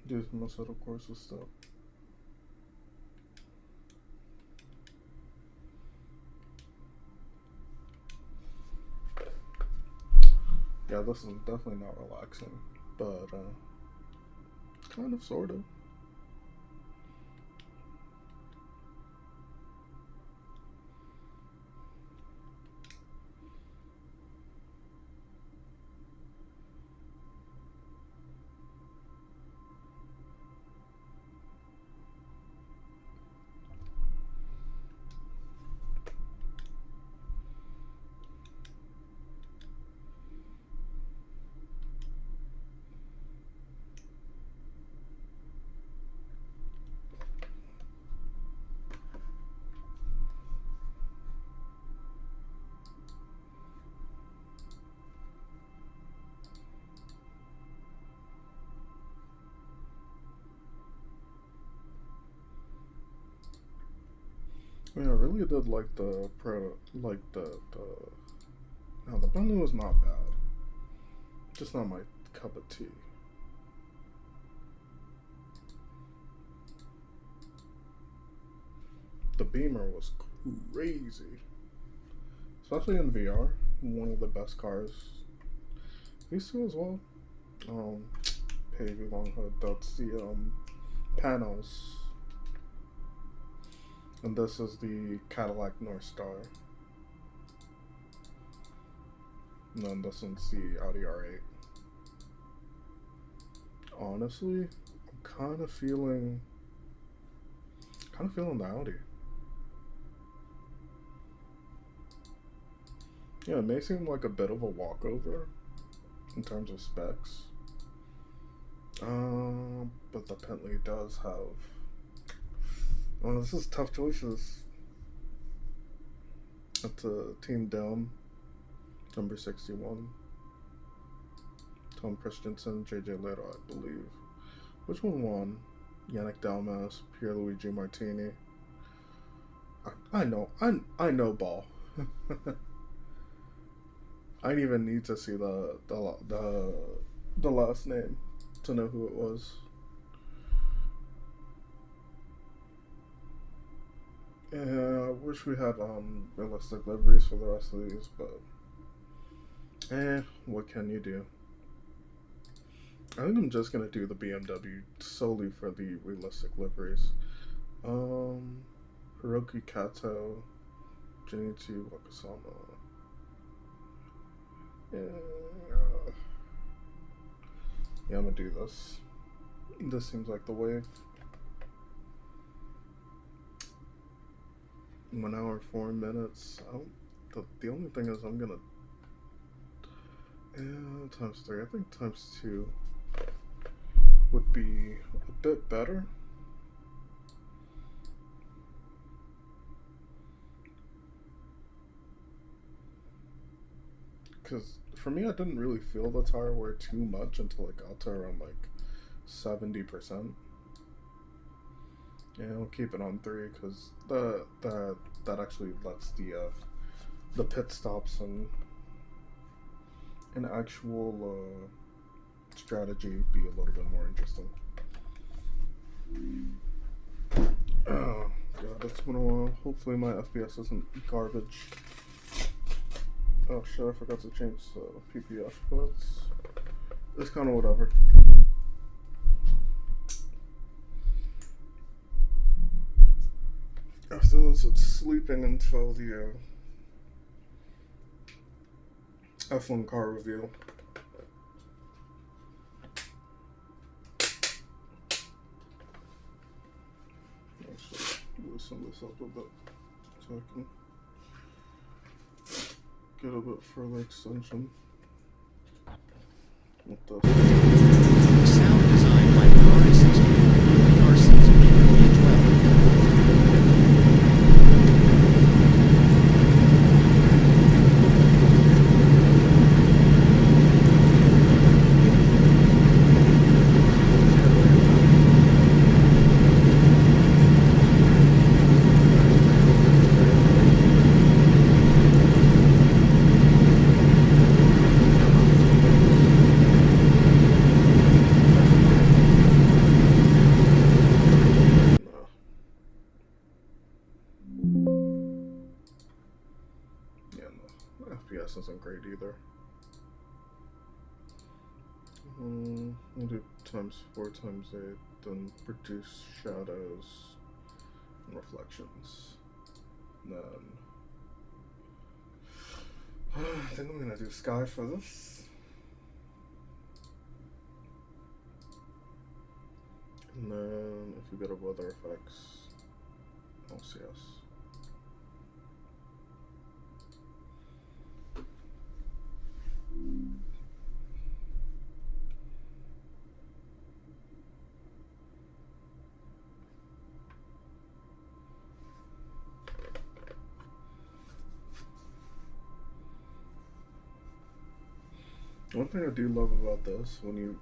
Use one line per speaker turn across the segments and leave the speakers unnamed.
do some Assetto Corsa stuff. Yeah, this is definitely not relaxing, but kind of, sort of. Yeah, I really did like the no, the Bentley was not bad. Just not my cup of tea. The Beamer was crazy. Especially in VR. One of the best cars. These two as well. Pavey Long Hood. That's the panels. And this is the Cadillac North Star. And then this one's the Audi R8. Honestly, I'm kind of feeling the Audi. Yeah, it may seem like a bit of a walkover in terms of specs. But the Bentley does have... Oh, this is tough choices. That's a Team Dome, number 61. Tom Christensen, JJ Leto, I believe. Which one won? Yannick Dalmas, Pierluigi Martini. I know ball. I didn't even need to see the last name to know who it was. Yeah, I wish we had realistic liveries for the rest of these, but what can you do? I think I'm just gonna do the BMW solely for the realistic liveries. Hiroki Kato, Junichi Wakasama. Yeah, I'm gonna do this. This seems like the wave. 1 hour 4 minutes. The only thing is I'm gonna times 3. I think times 2 would be a bit better. Because for me, I didn't really feel the tire wear too much until it got to around like 70%. Yeah, I'll keep it on 3 because that actually lets the pit stops and an actual strategy be a little bit more interesting. Oh god, it's been a while. Hopefully my FPS isn't garbage. Oh shit, I forgot to change the PPF, but it's kind of whatever. After this, it's sleeping until the F1 car review. Actually, loosen this up a bit so I can get a bit further extension with this.
Sound designed by RX60, RC's
isn't great either. We'll do times 4 times 8, then produce shadows and reflections. Then I think I'm gonna do sky for this. And then if we go to weather effects, LCS. One thing I do love about this, when you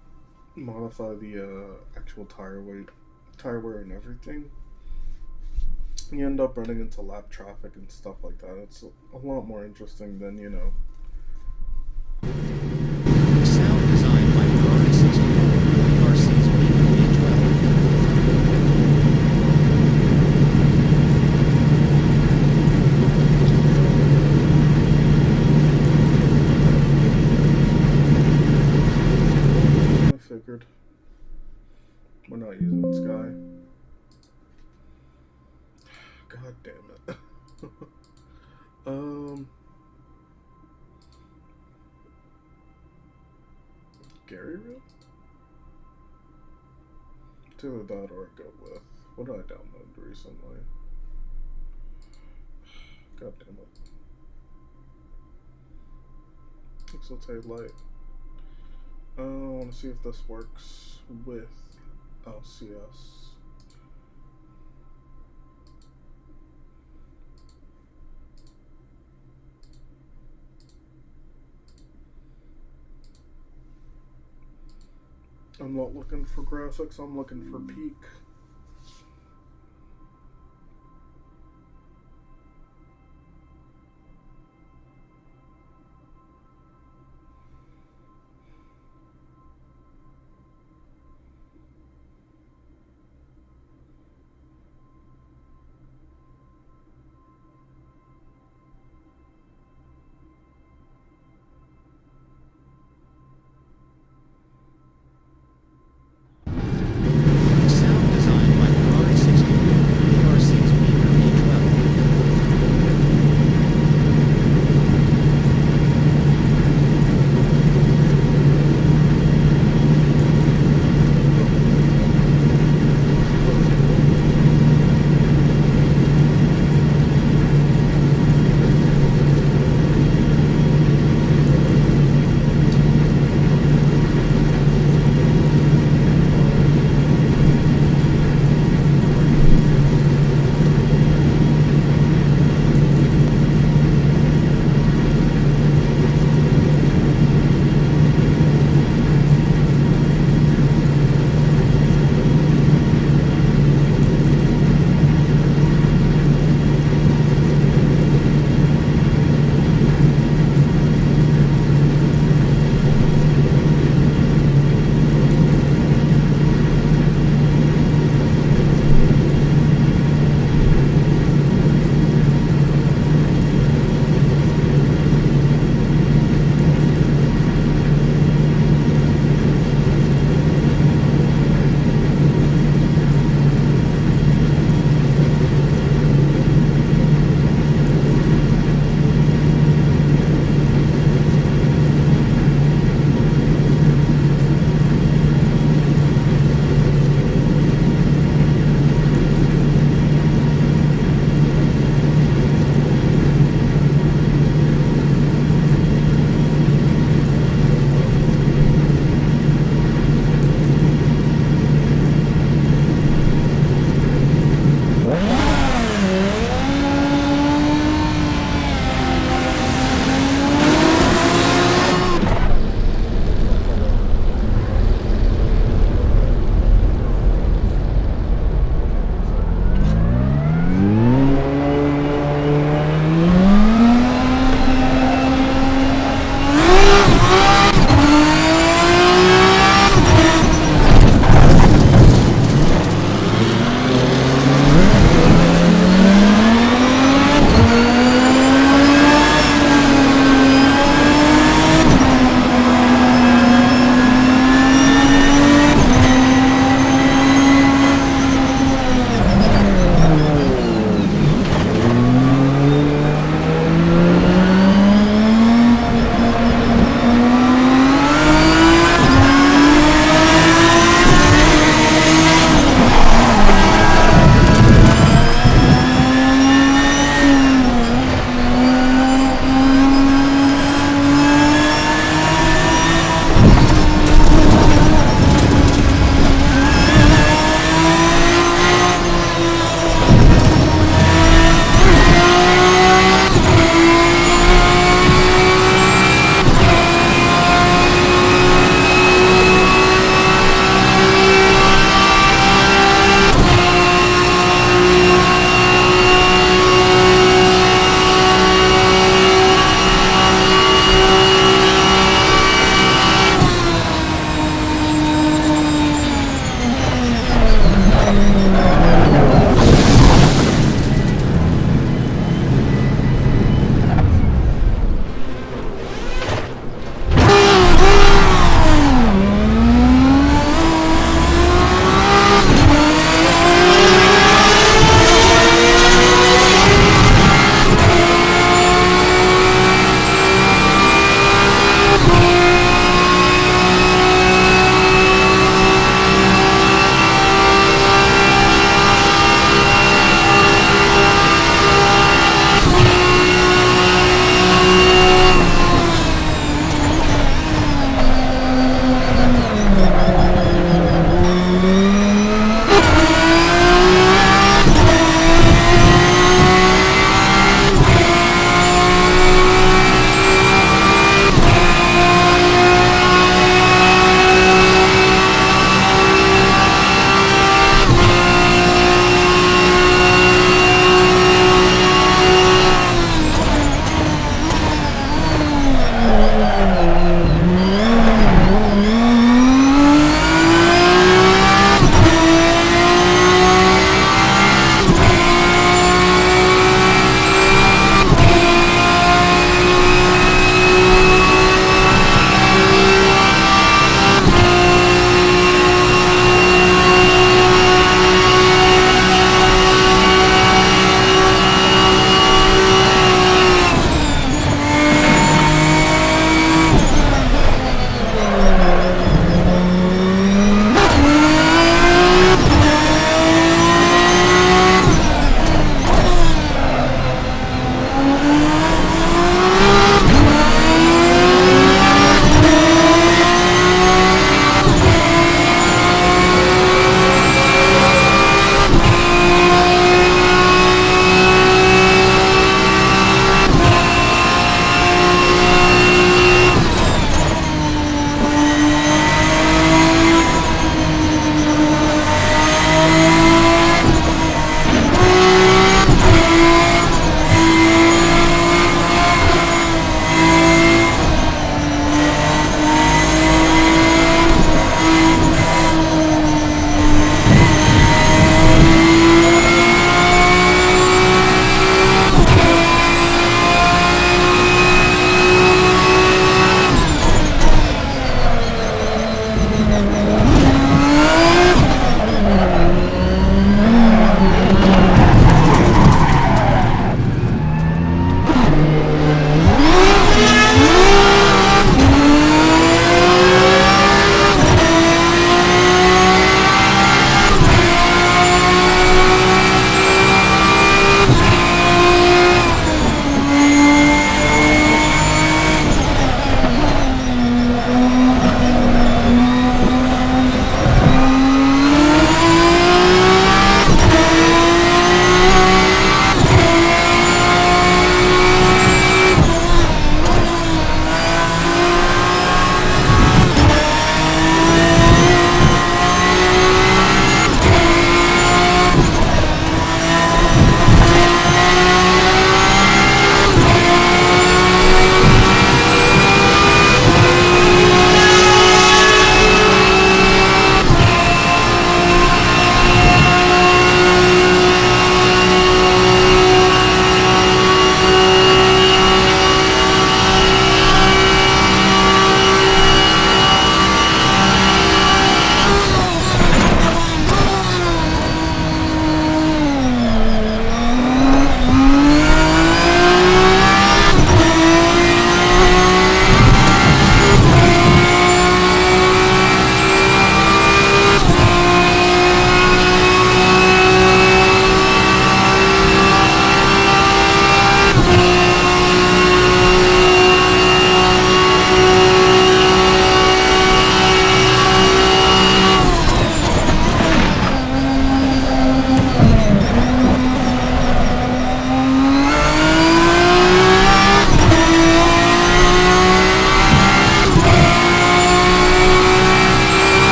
modify the actual tire weight, tire wear and everything, you end up running into lap traffic and stuff like that. It's a lot more interesting than, you know.
Sound designed by Ferrari 64. RC's
I figured. We're not using sky. God damn it. Gary Real? It's either that or go with. What did I download recently? God damn it. Pixel Light. I want to see if this works with LCS. I'm not looking for graphics, I'm looking for peak.
sound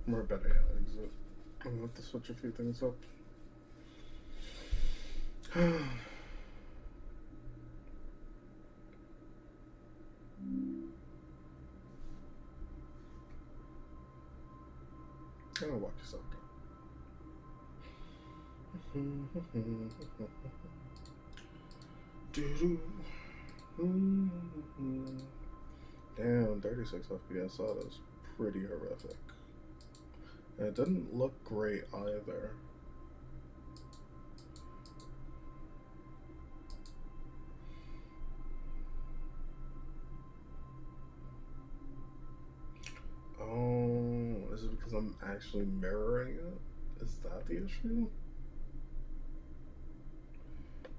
Or better yet, exit. I'm gonna have to switch a few things up. I'll watch yourself go. Damn, 36 FPS. That is pretty horrific. And it didn't look great either. Oh, is it because I'm actually mirroring it? Is that the issue?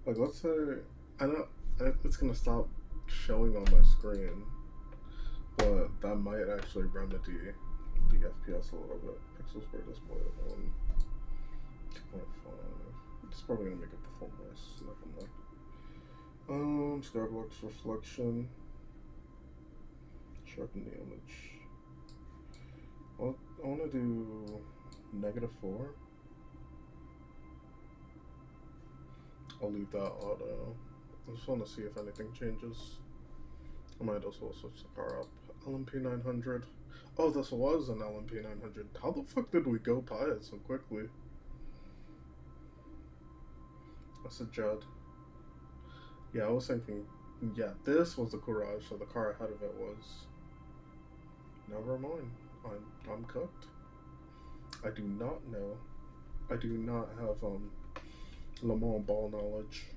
Like, let's say I know it's gonna stop showing on my screen, but that might actually remedy the FPS a little bit. Pixels per display on 2.5. It's probably gonna make it perform worse. Not gonna lie. Skybox reflection. Sharpen the image. Well, I want to do -4. I'll leave that auto. I just want to see if anything changes. I might as well switch the car up. LMP 900. Oh, this was an LMP 900. How the fuck did we go by it so quickly? That's a Judd. Yeah, I was thinking, yeah, this was the Courage, so the car ahead of it was. Never mind. I'm cooked. I do not know. I do not have Le Mans ball knowledge.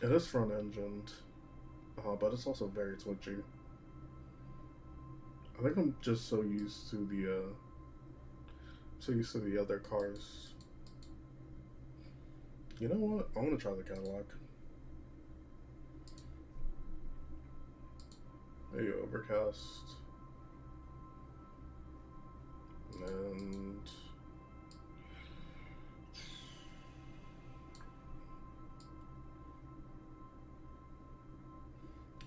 It is front engined, but it's also very twitchy. I think I'm just so used to the other cars. You know what? I want to try the Cadillac. Maybe overcast. And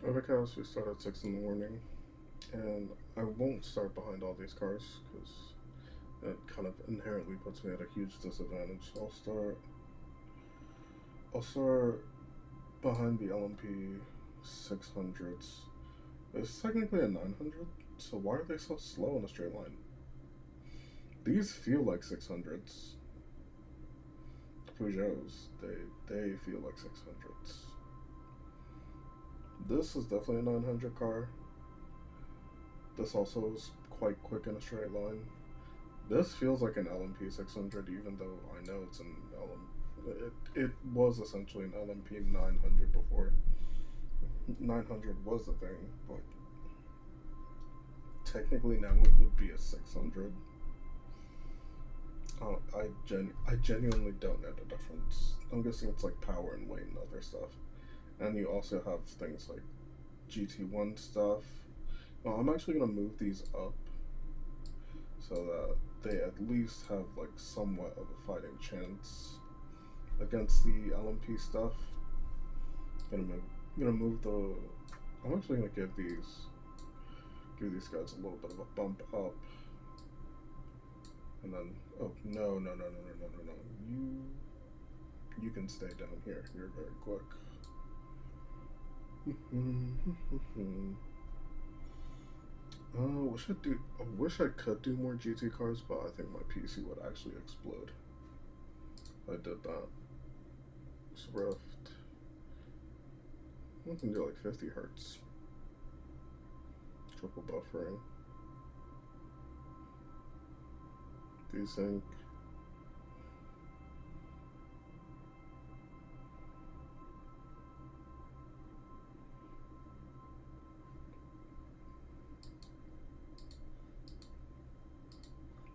overcast, we start at 6 in the morning. And I won't start behind all these cars because it kind of inherently puts me at a huge disadvantage. I'll start behind the LMP 600s. It's technically a 900, so why are they so slow in a straight line? These feel like 600s. Peugeots, they feel like 600s. This is definitely a 900 car. This also is quite quick in a straight line. This feels like an LMP 600, even though I know it's an it was essentially an LMP 900 before. 900 was the thing, but technically now it would be a 600. I genuinely don't know the difference. I'm guessing it's like power and weight and other stuff. And you also have things like GT1 stuff. Well, I'm actually going to move these up so that they at least have like somewhat of a fighting chance against the LMP stuff. I'm gonna move the. I'm actually gonna give these guys a little bit of a bump up, and then no, you can stay down here. You're very quick. I wish I could do more GT cars, but I think my PC would actually explode. I did that. Swift. I can do like 50 hertz. Triple buffering. Desync.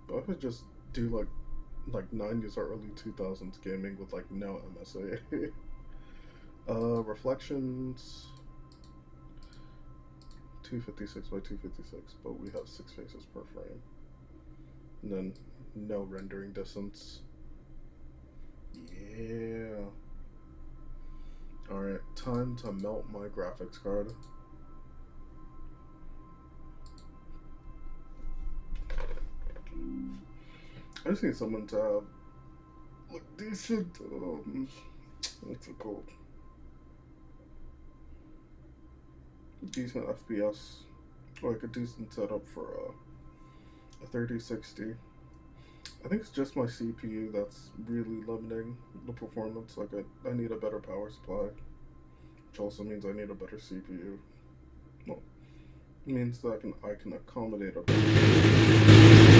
But I could just do like 90s or early 2000s gaming with like no MSA. Reflections 256 by 256, but we have 6 faces per frame. And then no rendering distance. Yeah. Alright, time to melt my graphics card. I just need someone to have like decent what's it called? Decent FPS. Like a decent setup for a 3060. I think it's just my CPU that's really limiting the performance. Like I need a better power supply, which also means I need a better CPU. Well, it means that I can accommodate a better.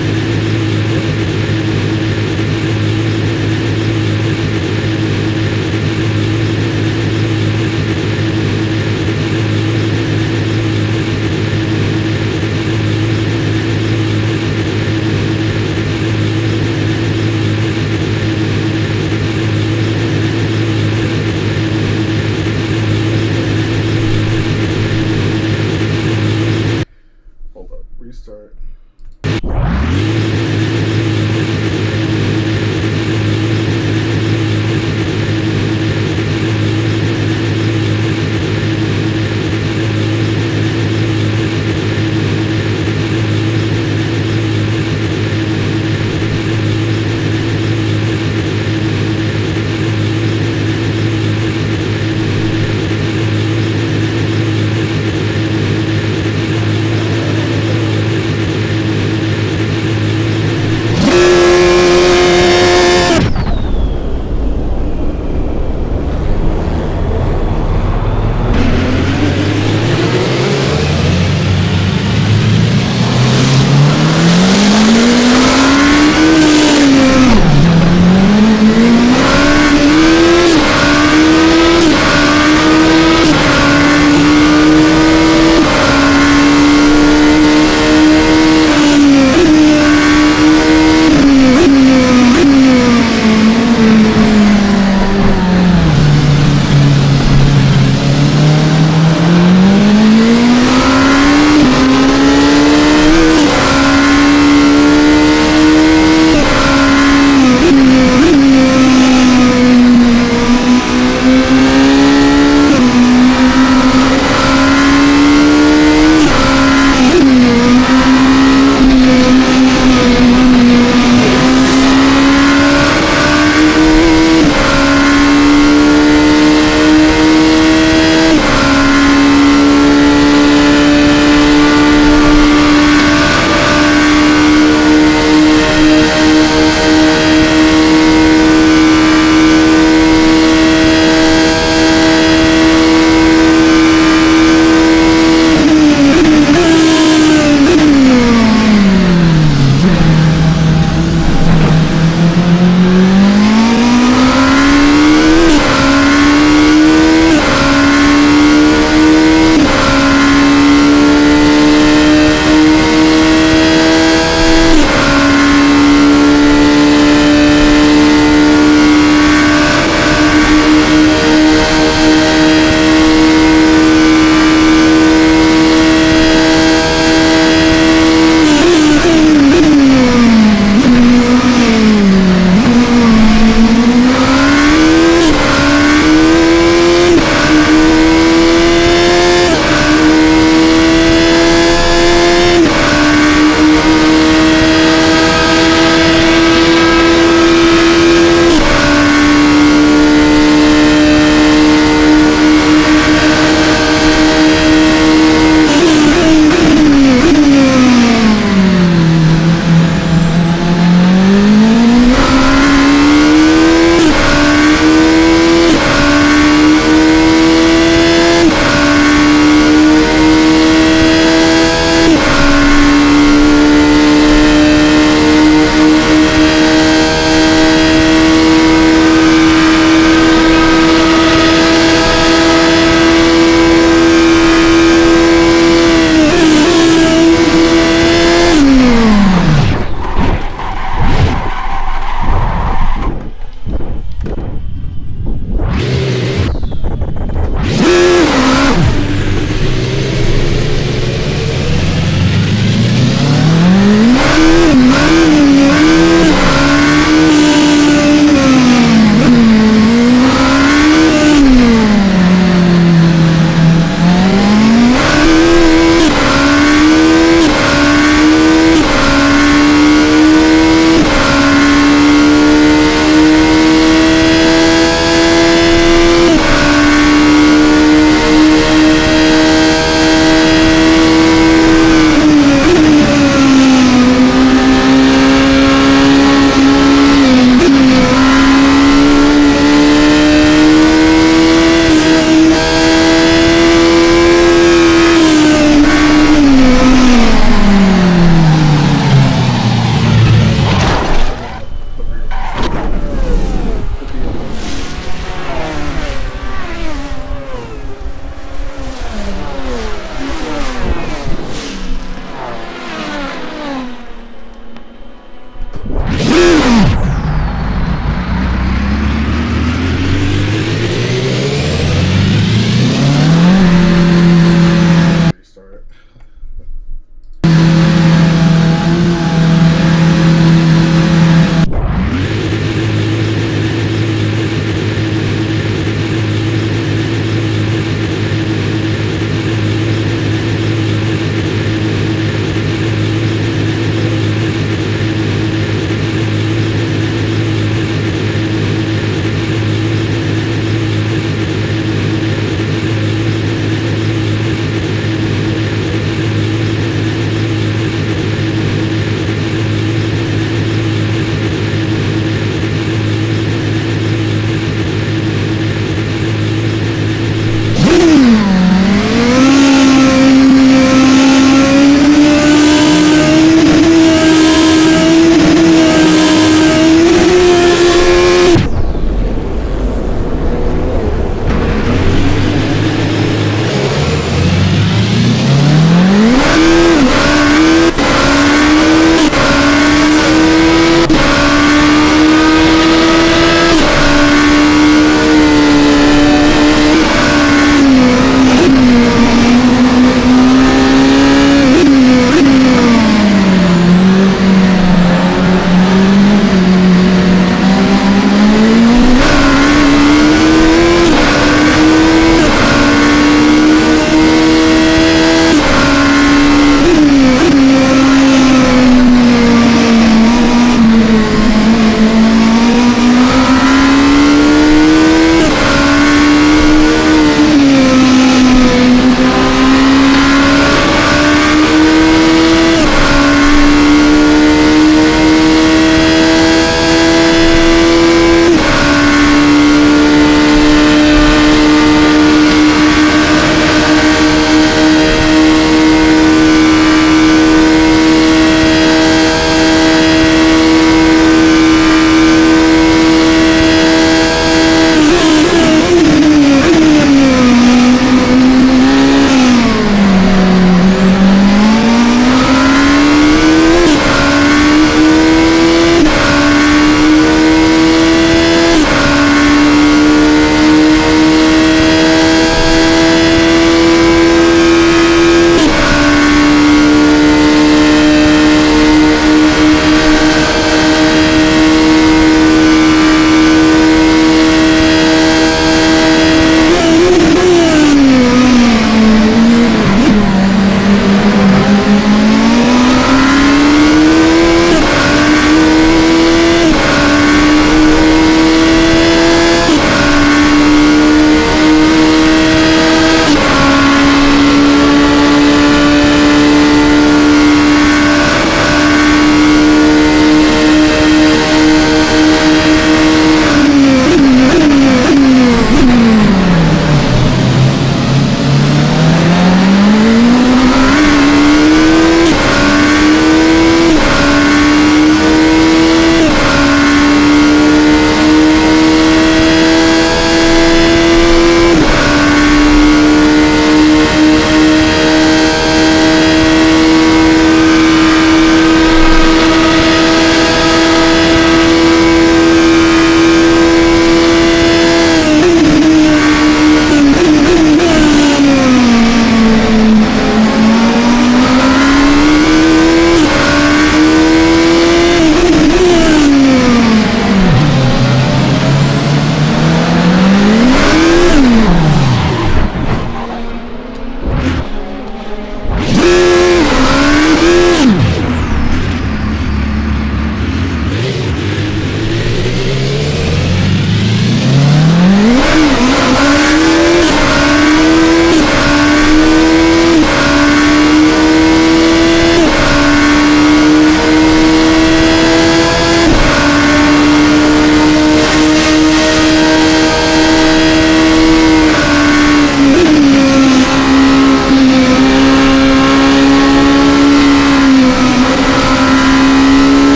Hold up, restart.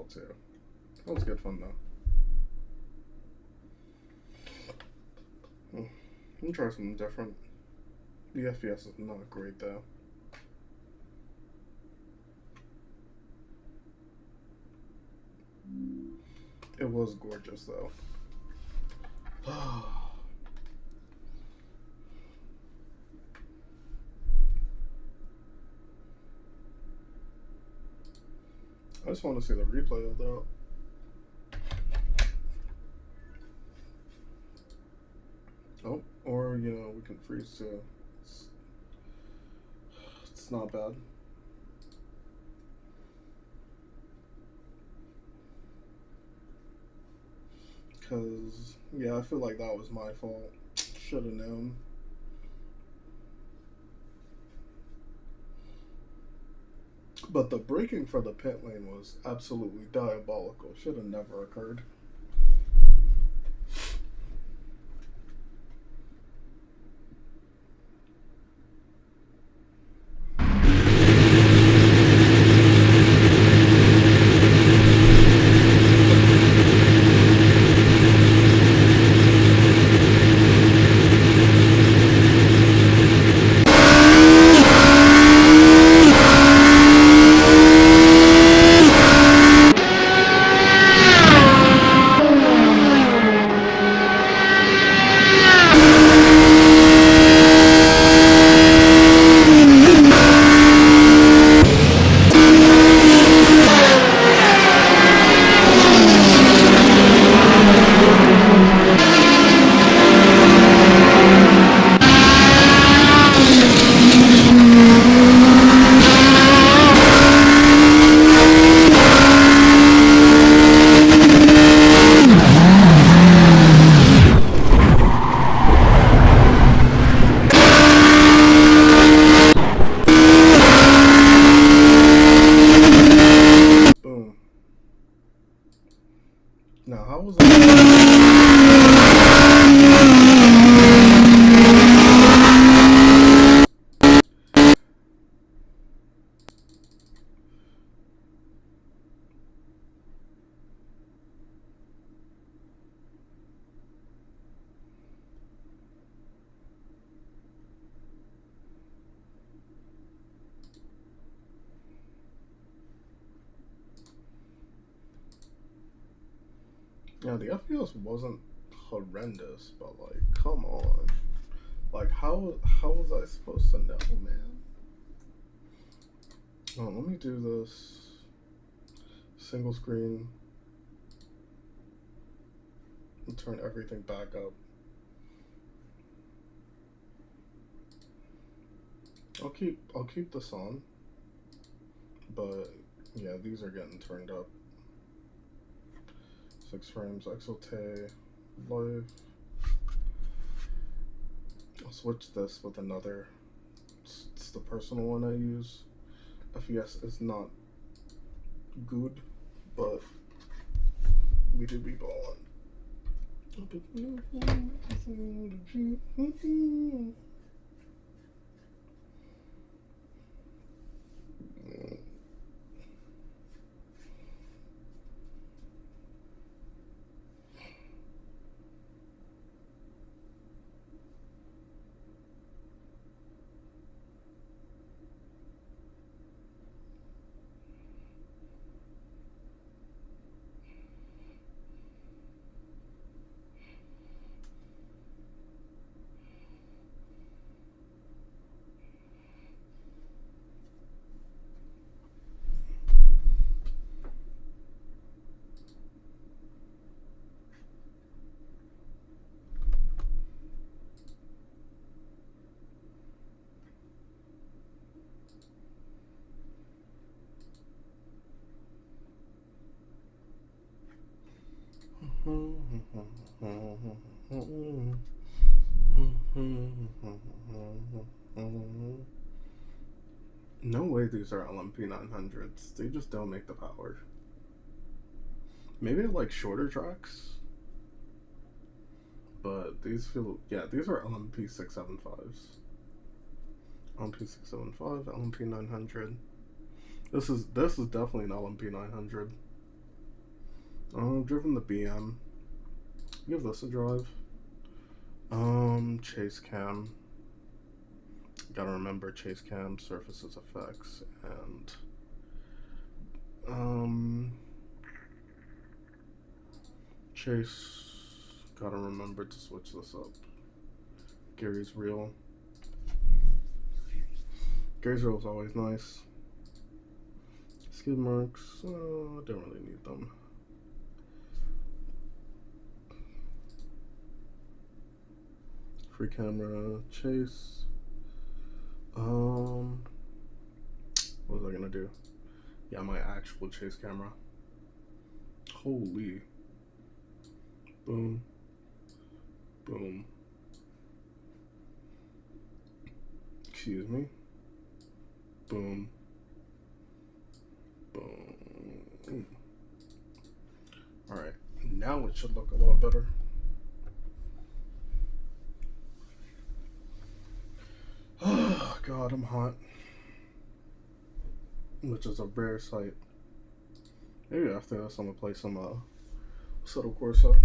well too. That was good fun though. Let me try something different. The FPS is not great though. It was gorgeous though. I just want to see the replay of that. Oh, or you know, we can freeze too. It's not bad. Cause yeah, I feel like that was my fault. Should have known. But the braking for the pit lane was absolutely diabolical. Should have never occurred. Boom. Now, how was Yeah, the FPS wasn't horrendous, but like, come on. Like, how was I supposed to know, man? Oh, let me do this single screen and turn everything back up. I'll keep this on, but yeah, these are getting turned up. 6 frames, XOT, live. I'll switch this with another. It's the personal one I use. FPS is not good, but we do be balling. No way these are LMP 900s. They just don't make the power. Maybe like shorter tracks. But these feel, yeah, these are LMP 675s. LMP 675, LMP 900. This is definitely an LMP 900. I've driven the BM. Give this a drive. Chase cam. Gotta remember chase cam, surfaces effects, and chase. Gotta remember to switch this up. Gary's reel. Gary's reel is always nice. Skid marks, don't really need them. Free camera, chase. What was I gonna do? Yeah, my actual chase camera. Holy. Boom. Boom. Excuse me. Boom. Boom. Alright, now it should look a lot better. Oh god, I'm hot. Which is a rare sight. Maybe after this I'm gonna play some Assetto Corsa.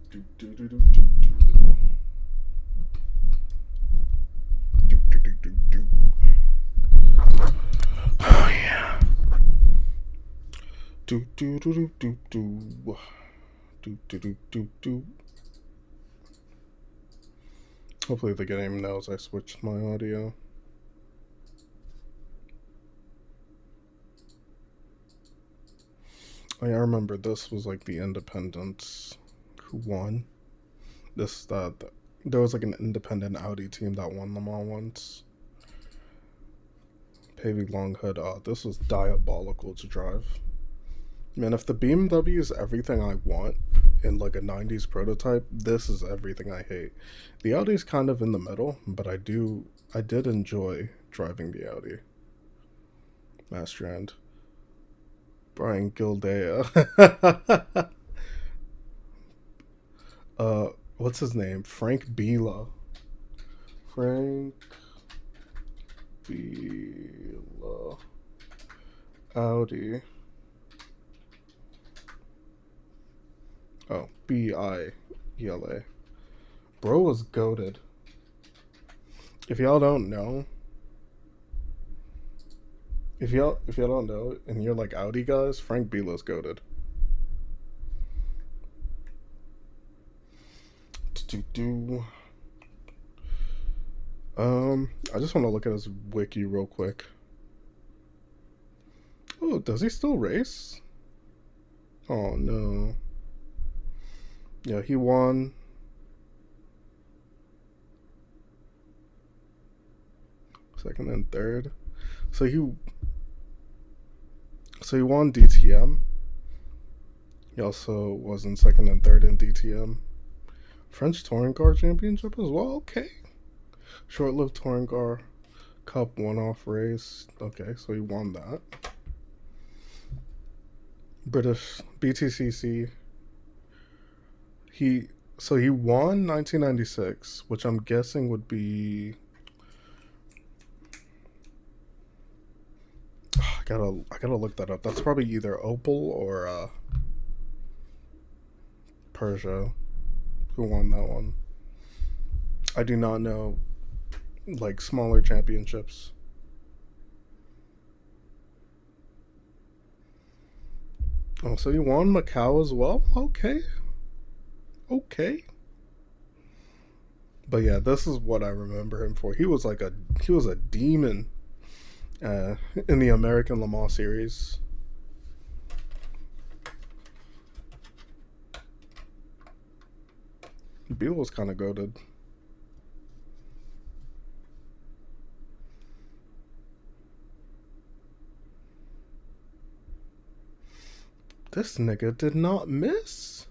Do do do do do do. Do do do do do. Oh yeah. Do do do do do do. Do do do do do. Hopefully the game knows I switched my audio. I remember this was like the Independents who won. There was like an independent Audi team that won them all once. Pavey long hood. This was diabolical to drive. Man, if the BMW is everything I want in like a 90s prototype, this is everything I hate. The Audi's kind of in the middle, but I did enjoy driving the Audi. Mastrand. Brian Gildea. What's his name? Frank Bila. Frank Bila. Audi. Oh, Biela. Bro was goated. If y'all don't know, if y'all don't know, and you're like Audi guys, Frank Biela's goated. I just want to look at his wiki real quick. Oh, does he still race? Oh no. Yeah, he won. Second and third. So he won DTM. He also was in second and third in DTM. French Touring Car Championship as well. Okay. Short-lived Touring Car Cup one-off race. Okay, so he won that. British BTCC. He won 1996, which I'm guessing would be. I gotta look that up. That's probably either Opel or Peugeot who won that one. I do not know like smaller championships. Oh, so you won Macau as well? Okay. But yeah, this is what I remember him for. He was a demon in the American Le Mans series. Bill was kind of goated. This nigga did not miss.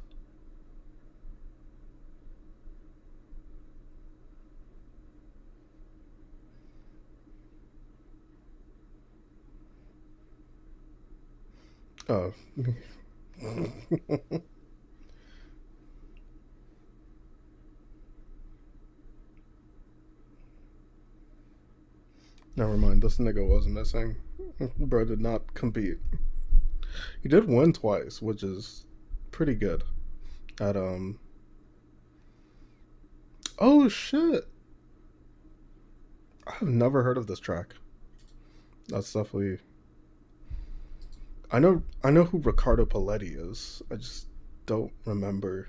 Oh. Never mind, this nigga was missing. Bro did not compete. He did win twice, which is pretty good. At oh shit, I've never heard of this track. That's definitely. I know who Riccardo Paletti is. I just don't remember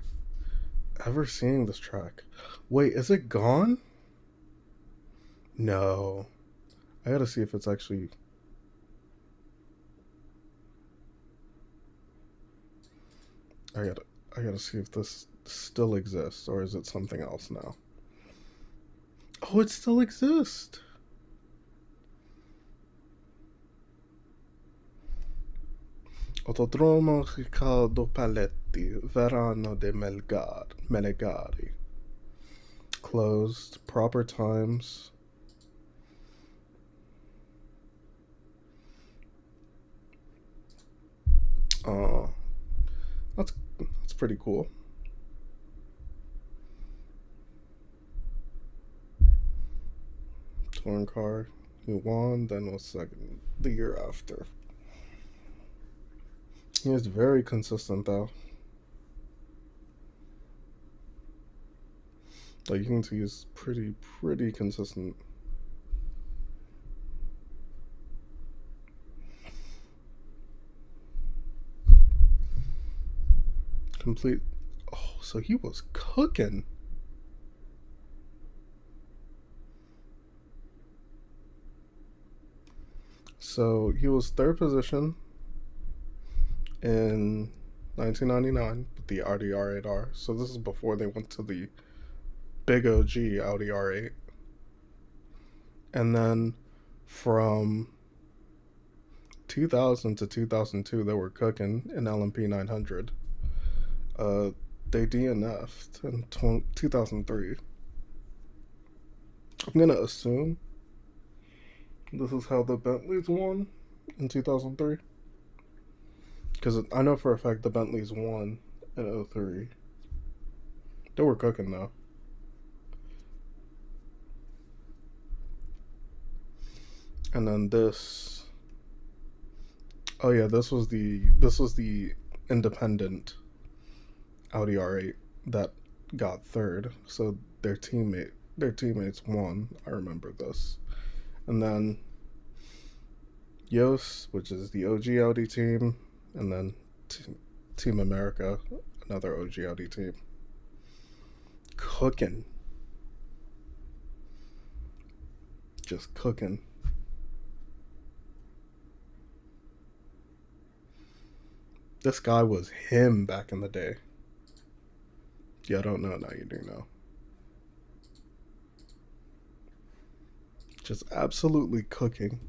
ever seeing this track. Wait, is it gone? No. I gotta see if it's actually. I gotta I gotta see if this still exists or is it something else now. Oh, it still exists. Autodromo Riccardo Paletti, Verano de Melegari. Closed. Proper times. Uh, that's pretty cool. Touring car. He won, then was second the year after. He is very consistent though. Like you can see he's pretty consistent. Complete. Oh, so he was cooking. So he was third position in 1999 with the Audi R8R. So this is before they went to the big OG Audi R8. And then from 2000 to 2002, they were cooking in LMP 900. They DNF'd in 2003. I'm gonna assume this is how the Bentleys won in 2003. Because I know for a fact the Bentleys won in 03. They were cooking though. And then this. Oh yeah, this was the independent Audi R8 that got third. So their teammates won. I remember this. And then Yost, which is the OG Audi team, and then Team America, another OG Audi team. Cooking. Just cooking. This guy was him back in the day. Yeah, I don't know. Now you do know. Just absolutely cooking.